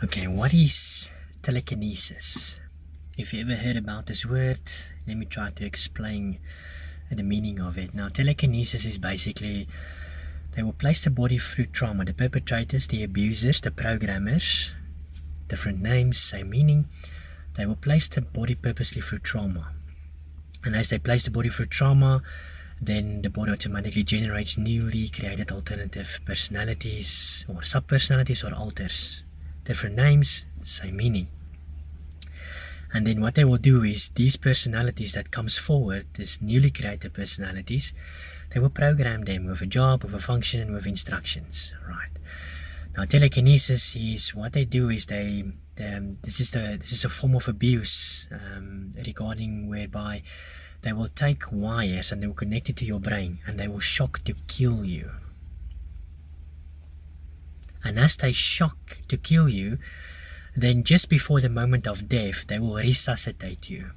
Okay, what is telekinesis? If you ever heard about this word, let me try to explain the meaning of it. Now, telekinesis is basically they will place the body through trauma. The perpetrators, the abusers, the programmers, different names, same meaning. They will place the body purposely through trauma. And as they place the body through trauma, then the body automatically generates newly created alternative personalities or sub-personalities or alters. Different names, same meaning. And then what they will do is these personalities that comes forward, these newly created personalities, they will program them with a job, with a function, and with instructions. Right. Now, telekinesis is what they do is this is a form of abuse regarding whereby they will take wires and they will connect it to your brain and they will shock to kill you. And as they shock to kill you, then just before the moment of death, they will resuscitate you.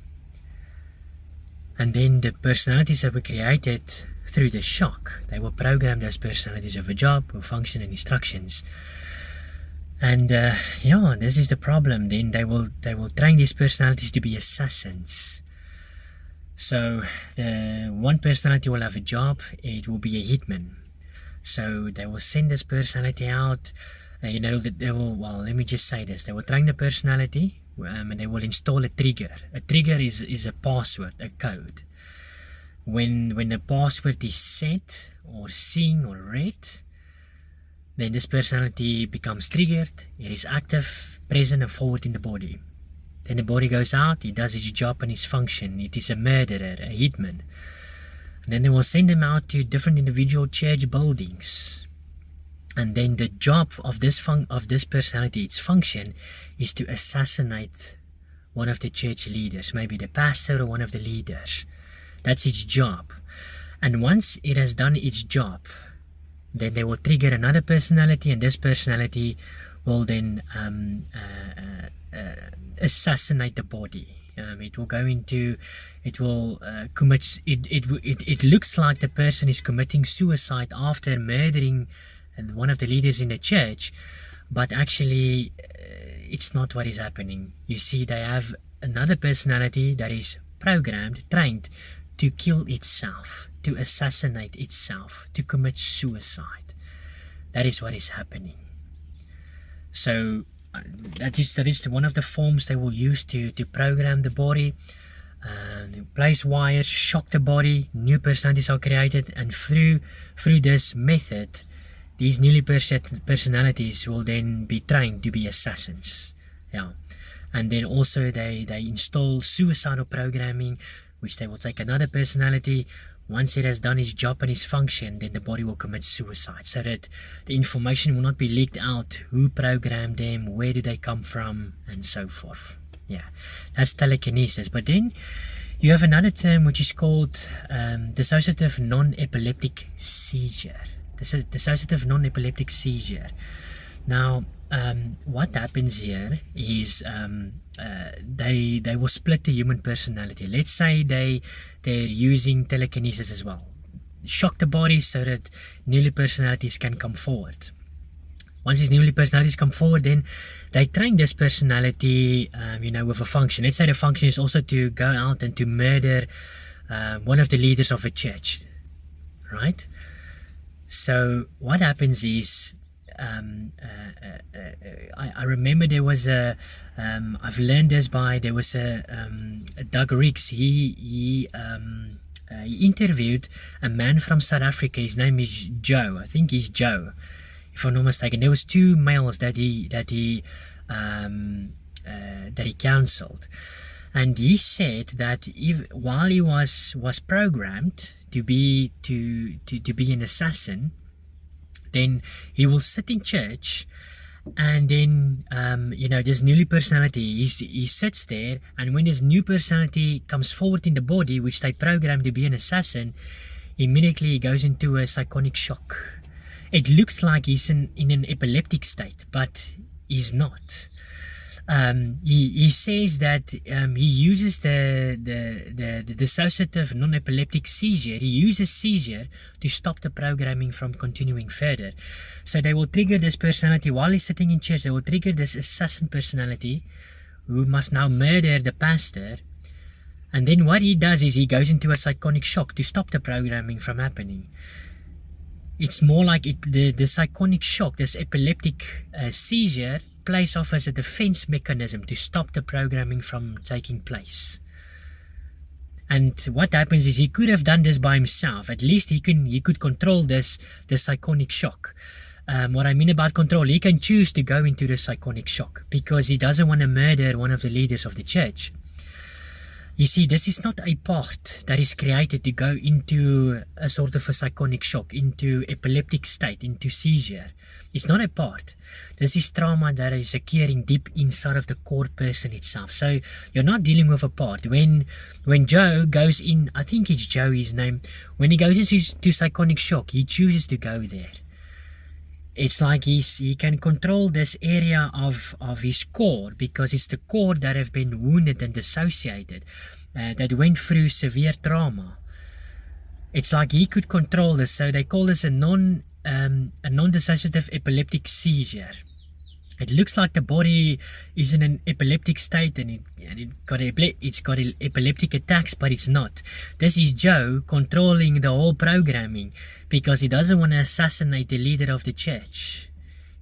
And then the personalities that were created through the shock, they will program those personalities with a job, with function and instructions. And yeah, this is the problem. Then they will train these personalities to be assassins. So the one personality will have a job, it will be a hitman. So they will send this personality out, that they will, well, let me just say this, they will train the personality and they will install a trigger. A trigger is a password, a code. When the password is set or seen or read, then this personality becomes triggered, it is active, present and forward in the body. Then the body goes out, it does its job and its function, it is a murderer, a hitman. And then they will send them out to different individual church buildings. And then the job of this personality, its function, is to assassinate one of the church leaders, maybe the pastor or one of the leaders. That's its job. And once it has done its job, then they will trigger another personality, and this personality will then assassinate the body. It will go into, it will commit, it looks like the person is committing suicide after murdering one of the leaders in the church, but actually it's not what is happening. You see, they have another personality that is programmed, trained to kill itself, to assassinate itself, to commit suicide. That is what is happening. So that is one of the forms they will use to program the body. They place wires, shock the body, new personalities are created, and through this method, these newly personalities will then be trained to be assassins. Yeah. And then also they install suicidal programming, which they will take another personality. Once it has done its job and its function, then the body will commit suicide, so that the information will not be leaked out, who programmed them, where did they come from, and so forth. Yeah, that's telekinesis. But then you have another term which is called dissociative non-epileptic seizure. Dissociative non-epileptic seizure. Now, what happens here is they will split the human personality. Let's say they're using telekinesis as well. Shock the body so that newly personalities can come forward. Once these newly personalities come forward, then they train this personality, with a function. Let's say the function is also to go out and to murder one of the leaders of a church, right? So what happens is, I remember there was I've learned this there was a Doug Riggs. He interviewed a man from South Africa. His name is Joe. I think he's Joe, if I'm not mistaken. There was two males that he counseled, and he said that while he was programmed to be an assassin, then he will sit in church, and then this newly personality, he sits there, and when this new personality comes forward in the body, which they programmed to be an assassin, immediately he goes into a psychotic shock. It looks like he's in an epileptic state, but he's not. He says that he uses the dissociative non-epileptic seizure. He uses seizure to stop the programming from continuing further. So they will trigger this personality while he's sitting in church. They will trigger this assassin personality who must now murder the pastor. And then what he does is he goes into a psychonic shock to stop the programming from happening. It's more like the psychonic shock, this epileptic seizure, plays off as a defense mechanism to stop the programming from taking place. And what happens is he could have done this by himself. At least he could control the psychonic shock. What I mean about control, he can choose to go into the psychonic shock because he doesn't want to murder one of the leaders of the church. You see, this is not a part that is created to go into a sort of a psychonic shock, into epileptic state, into seizure. It's not a part. This is trauma that is occurring deep inside of the core person itself. So you're not dealing with a part. When Joe goes in, I think it's Joe his name, when he goes into psychonic shock, he chooses to go there. It's like he can control this area of his core because it's the core that have been wounded and dissociated, that went through severe trauma. It's like he could control this, so they call this a non-dissociative epileptic seizure. It looks like the body is in an epileptic state and it's got epileptic attacks, but it's not. This is Joe controlling the whole programming because he doesn't want to assassinate the leader of the church.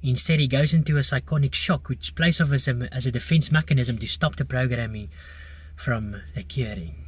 Instead, he goes into a psychonic shock, which plays off as a defense mechanism to stop the programming from occurring.